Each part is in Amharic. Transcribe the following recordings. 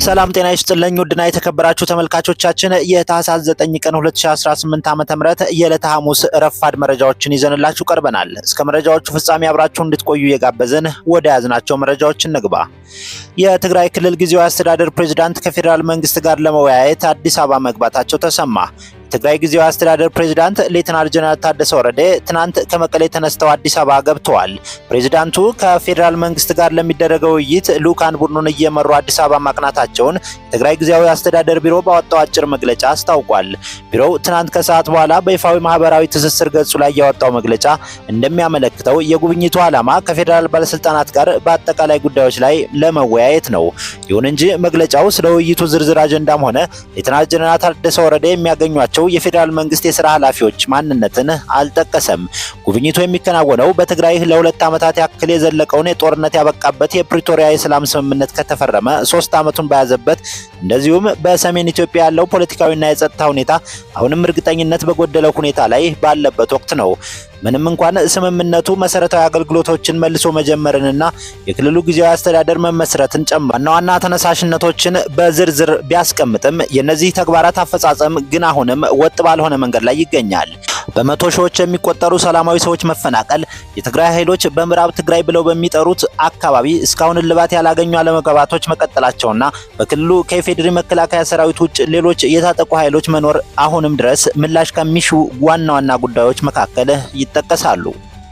ሰላም ጤና ይስጥልኝ ውድና የተከበራችሁ ተመልካቾቻችን የታህሳስ 9 ቀን 2018 ዓ.ም የዕለተ ሐሙስ ረፋድ መረጃዎችን ይዘንላችሁ ቀርበናል። እስከ መረጃዎቹ ፍጻሜ አብራችሁ እንድትቆዩ የጋበዝን ወደ ያዝናቸው መረጃዎች እንግባ። የትግራይ ክልል ጊዜያዊ አስተዳደር ፕሬዝዳንት ከፌደራል መንግስት ጋር ለመወያየት አዲስ አበባ መግባታቸው ተሰማ። የትግራይ ጊዜያዊ አስተዳደር ፕሬዝዳንት ሌተናል ጀነራል ታደሰ ወረደ ትናንት ከመቀሌ ተነስተው አዲስ አበባ ገብተዋል። ፕሬዝዳንቱ ከፌደራል መንግስት ጋር ለሚደረገው ውይይት ልኡካን ቡድኑን እየመሩ አዲስ አበባ ማቅናታቸውን የትግራይ ጊዜያዊ አስተዳደር ቢሮ ባወጣው አጭር መግለጫ አስታውቋል። ቢሮው ትናንት ከሰዓት በኋላ በይፋዊ ማህበራዊ ትስስር ገጹ ላይ ያወጣው መግለጫ እንደሚያመለክተው የጉብኝቱ ዓላማ ከፌደራል ባለስልጣናት ጋር በአጠቃላይ ጉዳዮች ላይ ለመወያየት ነው። ይሁን እንጂ መግለጫው ስለ ውይይቱ ዝርዝር አጀንዳም ሆነ ሌተናል ጀነራል ታደሰ ወረደ የሚያገኟቸው የፌደራል መንግስት የሥራ ኃላፊዎች ማንነትን አልጠቀሰም። ጉብኝቱ የሚከናወነው በትግራይ ለ2 ዓመታት ያክል የዘለቀውን የጦርነት ያበቃበት የፕሪቶሪያ የሰላም ስምምነት ከተፈረመ 3 ዓመቱን በያዘበት እንደዚሁም በሰሜን ኢትዮጵያ ያለው ፖለቲካዊና የጸጥታ ሁኔታ አሁንም እርግጠኝነት በጎደለው ሁኔታ ላይ ባለበት ወቅት ነው። ምንም እንኳን ስምምነቱ መሰረታዊ አገልግሎቶችን መልሶ መጀመርንና የክልሉ ጊዜያዊ አስተዳደር መመስረትን ጨምሮ ዋና ተነሳሽነቶችን በዝርዝር ቢያስቀምጥም የነዚህ ተግባራት አፈጻጸም ግን አሁንም ወጥ ባልሆነ መንገድ ላይ ይገኛል። በመቶ ሺዎች የሚቆጠሩ ሰላማዊ ሰዎች መፈናቀል፣ የትግራይ ኃይሎች በምዕራብ ትግራይ ብለው በሚጠሩት አካባቢ እስካሁን እልባት ያላገኙ አለመግባባቶች መቀጠላቸውና በክልሉ ከኢፌዴሪ መከላከያ ሰራዊት ውጭ ሌሎች የታጠቁ ኃይሎች መኖር አሁንም ድረስ ምላሽ ከሚሹ ዋና ዋና ጉዳዮች መካከል ይጠቀሳሉ።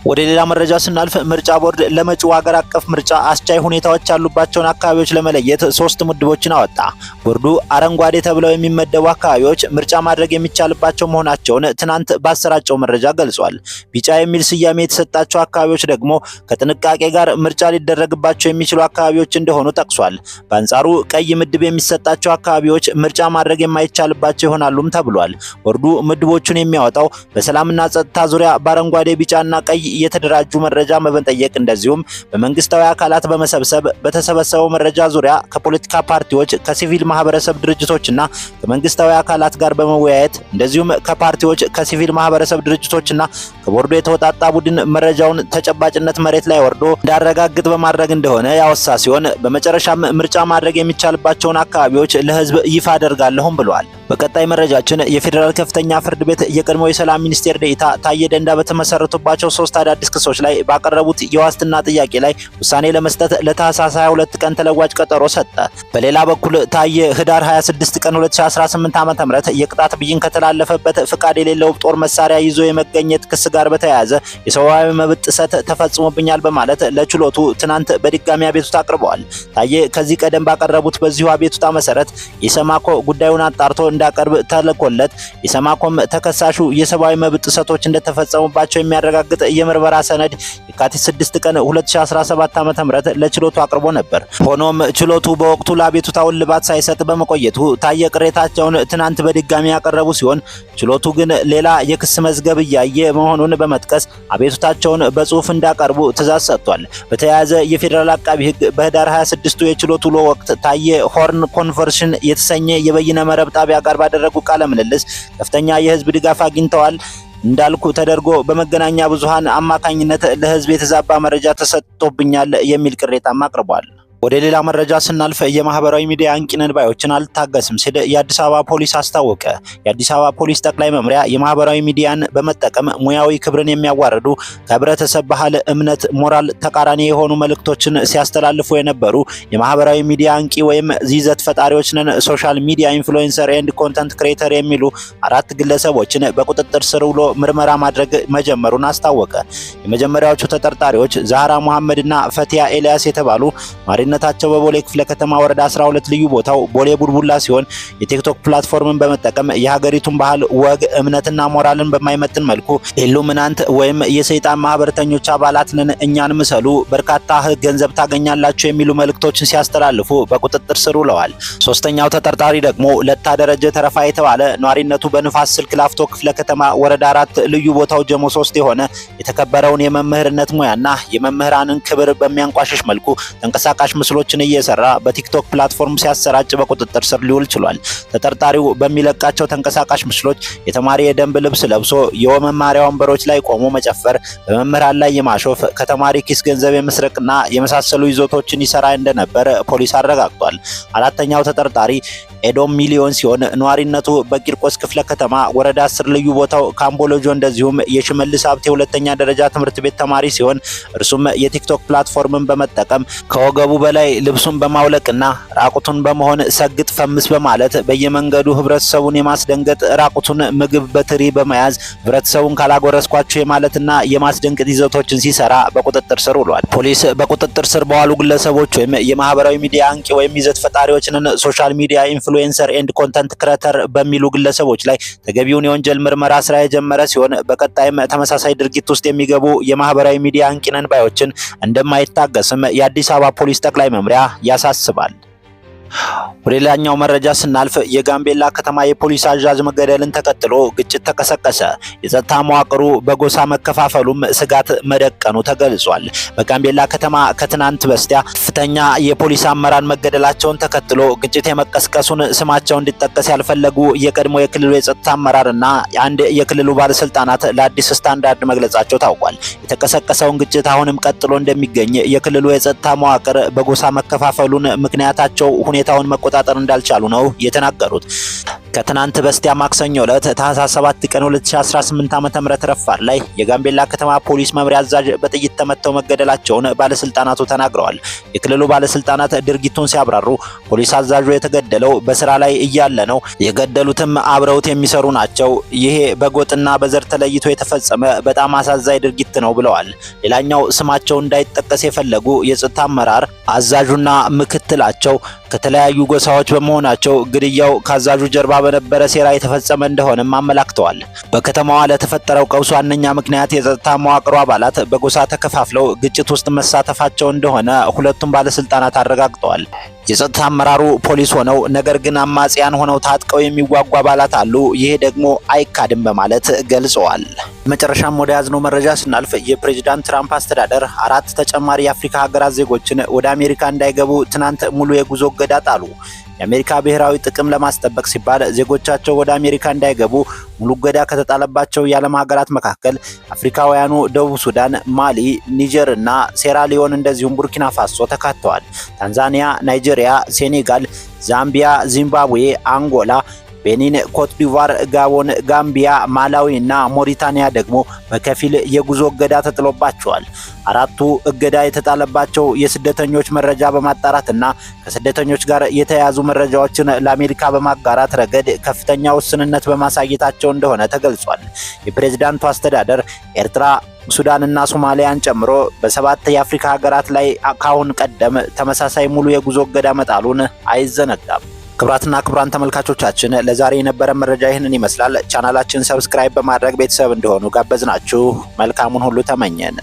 ወደ ሌላ መረጃ ስናልፍ ምርጫ ቦርድ ለመጪው ሀገር አቀፍ ምርጫ አስቻይ ሁኔታዎች ያሉባቸውን አካባቢዎች ለመለየት 3 ምድቦችን አወጣ። ቦርዱ አረንጓዴ ተብለው የሚመደቡ አካባቢዎች ምርጫ ማድረግ የሚቻልባቸው መሆናቸውን ትናንት ባሰራጨው መረጃ ገልጿል። ቢጫ የሚል ስያሜ የተሰጣቸው አካባቢዎች ደግሞ ከጥንቃቄ ጋር ምርጫ ሊደረግባቸው የሚችሉ አካባቢዎች እንደሆኑ ጠቅሷል። በአንጻሩ ቀይ ምድብ የሚሰጣቸው አካባቢዎች ምርጫ ማድረግ የማይቻልባቸው ይሆናሉም ተብሏል። ቦርዱ ምድቦቹን የሚያወጣው በሰላምና ጸጥታ ዙሪያ በአረንጓዴ ቢጫና ቀይ የተደራጁ መረጃ በመጠየቅ እንደዚሁም በመንግስታዊ አካላት በመሰብሰብ በተሰበሰበው መረጃ ዙሪያ ከፖለቲካ ፓርቲዎች ከሲቪል ማህበረሰብ ድርጅቶችና ከመንግስታዊ አካላት ጋር በመወያየት እንደዚሁም ከፓርቲዎች ከሲቪል ማህበረሰብ ድርጅቶችና ከቦርዱ የተወጣጣ ቡድን መረጃውን ተጨባጭነት መሬት ላይ ወርዶ እንዳረጋግጥ በማድረግ እንደሆነ ያወሳ ሲሆን በመጨረሻም ምርጫ ማድረግ የሚቻልባቸውን አካባቢዎች ለህዝብ ይፋ አደርጋለሁም ብለዋል። በቀጣይ መረጃችን የፌደራል ከፍተኛ ፍርድ ቤት የቀድሞ የሰላም ሚኒስቴር ዴኤታ ታዬ ደንዳ በተመሰረቱባቸው 3 አዳዲስ ክሶች ላይ ባቀረቡት የዋስትና ጥያቄ ላይ ውሳኔ ለመስጠት ለታህሳስ 22 ቀን ተለዋጭ ቀጠሮ ሰጠ። በሌላ በኩል ታዬ ህዳር 26 ቀን 2018 ዓ.ም የቅጣት ብይን ከተላለፈበት ፍቃድ የሌለው ጦር መሳሪያ ይዞ የመገኘት ክስ ጋር በተያያዘ የሰብአዊ መብት ጥሰት ተፈጽሞብኛል በማለት ለችሎቱ ትናንት በድጋሚ አቤቱታ አቅርበዋል። ታዬ ከዚህ ቀደም ባቀረቡት በዚሁ አቤቱታ መሰረት ኢሰማኮ ጉዳዩን አጣርቶ እንዳቀርብ ተልኮለት ኢሰማኮም ተከሳሹ የሰብአዊ መብት ጥሰቶች እንደተፈጸሙባቸው የሚያረጋግጥ የምርመራ ሰነድ የካቲት 6 ቀን 2017 ዓ.ም ለችሎቱ አቅርቦ ነበር። ሆኖም ችሎቱ በወቅቱ ለአቤቱታው እልባት ሳይሰጥ በመቆየቱ ታዬ ቅሬታቸውን ትናንት በድጋሚ ያቀረቡ ሲሆን ችሎቱ ግን ሌላ የክስ መዝገብ እያየ መሆኑን በመጥቀስ አቤቱታቸውን በጽሁፍ እንዳቀርቡ ትዕዛዝ ሰጥቷል። በተያያዘ የፌዴራል አቃቢ ህግ በህዳር 26ቱ የችሎት ውሎ ወቅት ታዬ ሆርን ኮንቨርሽን የተሰኘ የበይነ መረብ ጣቢያ ጋር ባደረጉ ቃለ ምልልስ ከፍተኛ የህዝብ ድጋፍ አግኝተዋል እንዳልኩ ተደርጎ በመገናኛ ብዙሃን አማካኝነት ለህዝብ የተዛባ መረጃ ተሰጥቶብኛል የሚል ቅሬታም አቅርቧል። ወደ ሌላ መረጃ ስናልፍ የማህበራዊ ሚዲያ አንቂነን ባዮችን አልታገስም ሲል የአዲስ አበባ ፖሊስ አስታወቀ። የአዲስ አበባ ፖሊስ ጠቅላይ መምሪያ የማህበራዊ ሚዲያን በመጠቀም ሙያዊ ክብርን የሚያዋርዱ ከህብረተሰብ ባህል፣ እምነት፣ ሞራል ተቃራኒ የሆኑ መልእክቶችን ሲያስተላልፉ የነበሩ የማህበራዊ ሚዲያ አንቂ ወይም ይዘት ፈጣሪዎች ነን ሶሻል ሚዲያ ኢንፍሉዌንሰር ኤንድ ኮንተንት ክሬተር የሚሉ 4 ግለሰቦችን በቁጥጥር ስር ውሎ ምርመራ ማድረግ መጀመሩን አስታወቀ። የመጀመሪያዎቹ ተጠርጣሪዎች ዛህራ መሐመድና ፈቲያ ኤልያስ የተባሉ ነታቸው በቦሌ ክፍለ ከተማ ወረዳ 12 ልዩ ቦታው ቦሌ ቡልቡላ ሲሆን የቲክቶክ ፕላትፎርምን በመጠቀም የሀገሪቱን ባህል፣ ወግ፣ እምነትና ሞራልን በማይመጥን መልኩ ኢሉሚናንት ወይም የሰይጣን ማህበረተኞች አባላት ነን እኛን ምሰሉ፣ በርካታ ገንዘብ ታገኛላችሁ የሚሉ መልእክቶችን ሲያስተላልፉ በቁጥጥር ስር ውለዋል። ሶስተኛው ተጠርጣሪ ደግሞ ለታ ደረጀ ተረፋ የተባለ ኗሪነቱ በንፋስ ስልክ ላፍቶ ክፍለ ከተማ ወረዳ 4 ልዩ ቦታው ጀሞ 3 የሆነ የተከበረውን የመምህርነት ሙያና የመምህራንን ክብር በሚያንቋሽሽ መልኩ ተንቀሳቃሽ ምስሎችን እየሰራ በቲክቶክ ፕላትፎርም ሲያሰራጭ በቁጥጥር ስር ሊውል ችሏል። ተጠርጣሪው በሚለቃቸው ተንቀሳቃሽ ምስሎች የተማሪ የደንብ ልብስ ለብሶ የመማሪያ ወንበሮች ላይ ቆሞ መጨፈር፣ በመምህራን ላይ የማሾፍ፣ ከተማሪ ኪስ ገንዘብ የመስረቅና የመሳሰሉ ይዞቶችን ይሰራ እንደነበር ፖሊስ አረጋግጧል። አራተኛው ተጠርጣሪ ኤዶም ሚሊዮን ሲሆን ነዋሪነቱ በቂርቆስ ክፍለ ከተማ ወረዳ 10 ልዩ ቦታው ካምቦሎጆ እንደዚሁም የሽመልስ ሀብቴ ሁለተኛ ደረጃ ትምህርት ቤት ተማሪ ሲሆን እርሱም የቲክቶክ ፕላትፎርምን በመጠቀም ከወገቡ በላይ ልብሱን በማውለቅና ራቁቱን በመሆን ሰግጥ ፈምስ በማለት በየመንገዱ ህብረተሰቡን የማስደንገጥ ራቁቱን ምግብ በትሪ በመያዝ ህብረተሰቡን ካላጎረስኳቸው የማለትና የማስደንገጥ ይዘቶችን ሲሰራ በቁጥጥር ስር ውሏል። ፖሊስ በቁጥጥር ስር በዋሉ ግለሰቦች ወይም የማህበራዊ ሚዲያ አንቂ ወይም ይዘት ፈጣሪዎችን ሶሻል ሚዲያ ኢንፍሉዌንሰር ኤንድ ኮንተንት ክሬተር በሚሉ ግለሰቦች ላይ ተገቢውን የወንጀል ምርመራ ስራ የጀመረ ሲሆን በቀጣይም ተመሳሳይ ድርጊት ውስጥ የሚገቡ የማህበራዊ ሚዲያ አንቂ ነን ባዮችን እንደማይታገስም የአዲስ አበባ ፖሊስ ጠቅላይ መምሪያ ያሳስባል። ወደ ሌላኛው መረጃ ስናልፍ የጋምቤላ ከተማ የፖሊስ አዛዥ መገደልን ተከትሎ ግጭት ተቀሰቀሰ። የጸጥታ መዋቅሩ በጎሳ መከፋፈሉም ስጋት መደቀኑ ተገልጿል። በጋምቤላ ከተማ ከትናንት በስቲያ ከፍተኛ የፖሊስ አመራር መገደላቸውን ተከትሎ ግጭት የመቀስቀሱን ስማቸው እንዲጠቀስ ያልፈለጉ የቀድሞ የክልሉ የጸጥታ አመራርና አንድ የክልሉ ባለስልጣናት ለአዲስ ስታንዳርድ መግለጻቸው ታውቋል። የተቀሰቀሰውን ግጭት አሁንም ቀጥሎ እንደሚገኝ የክልሉ የጸጥታ መዋቅር በጎሳ መከፋፈሉን ምክንያታቸው ሁኔታውን መቆጣጠር እንዳልቻሉ ነው የተናገሩት። ከትናንት በስቲያ ማክሰኞ ዕለት ታህሳስ 7 ቀን 2018 ዓ.ም ረፋድ ላይ የጋምቤላ ከተማ ፖሊስ መምሪያ አዛዥ በጥይት ተመተው መገደላቸውን ባለስልጣናቱ ተናግረዋል። የክልሉ ባለስልጣናት ድርጊቱን ሲያብራሩ ፖሊስ አዛዡ የተገደለው በስራ ላይ እያለ ነው፣ የገደሉትም አብረውት የሚሰሩ ናቸው። ይሄ በጎጥና በዘር ተለይቶ የተፈጸመ በጣም አሳዛኝ ድርጊት ነው ብለዋል። ሌላኛው ስማቸው እንዳይጠቀስ የፈለጉ የጸጥታ አመራር አዛዡና ምክትላቸው ከተለያዩ ጎሳዎች በመሆናቸው ግድያው ከአዛዡ ጀርባ በነበረ ሴራ የተፈጸመ እንደሆነም አመላክተዋል። በከተማዋ ለተፈጠረው ቀውስ ዋነኛ ምክንያት የጸጥታ መዋቅሩ አባላት በጎሳ ተከፋፍለው ግጭት ውስጥ መሳተፋቸው እንደሆነ ሁለቱም ባለስልጣናት አረጋግጠዋል። የጸጥታ አመራሩ ፖሊስ ሆነው ነገር ግን አማጽያን ሆነው ታጥቀው የሚዋጉ አባላት አሉ፣ ይሄ ደግሞ አይካድም በማለት ገልጸዋል። መጨረሻም ወደ ያዝነው መረጃ ስናልፍ የፕሬዝዳንት ትራምፕ አስተዳደር 4 ተጨማሪ የአፍሪካ ሀገራት ዜጎችን ወደ አሜሪካ እንዳይገቡ ትናንት ሙሉ የጉዞ እገዳ ጣሉ። የአሜሪካ ብሔራዊ ጥቅም ለማስጠበቅ ሲባል ዜጎቻቸው ወደ አሜሪካ እንዳይገቡ ሙሉ እገዳ ከተጣለባቸው የዓለም ሀገራት መካከል አፍሪካውያኑ ደቡብ ሱዳን፣ ማሊ፣ ኒጀር እና ሴራሊዮን እንደዚሁም ቡርኪና ፋሶ ተካተዋል። ታንዛኒያ፣ ናይጄሪያ፣ ሴኔጋል፣ ዛምቢያ፣ ዚምባብዌ፣ አንጎላ፣ ቤኒን፣ ኮት ዲቫር፣ ጋቦን፣ ጋምቢያ፣ ማላዊ እና ሞሪታኒያ ደግሞ በከፊል የጉዞ እገዳ ተጥሎባቸዋል። 4ቱ እገዳ የተጣለባቸው የስደተኞች መረጃ በማጣራትና ከስደተኞች ጋር የተያያዙ መረጃዎችን ለአሜሪካ በማጋራት ረገድ ከፍተኛ ውስንነት በማሳየታቸው እንደሆነ ተገልጿል። የፕሬዝዳንቱ አስተዳደር ኤርትራ፣ ሱዳንና ሶማሊያን ጨምሮ በ7 የአፍሪካ ሀገራት ላይ ካሁን ቀደም ተመሳሳይ ሙሉ የጉዞ እገዳ መጣሉን አይዘነጋም። ክቡራትና ክቡራን ተመልካቾቻችን ለዛሬ የነበረ መረጃ ይህንን ይመስላል። ቻናላችን ሰብስክራይብ በማድረግ ቤተሰብ እንዲሆኑ ጋበዝናችሁ። መልካሙን ሁሉ ተመኘን።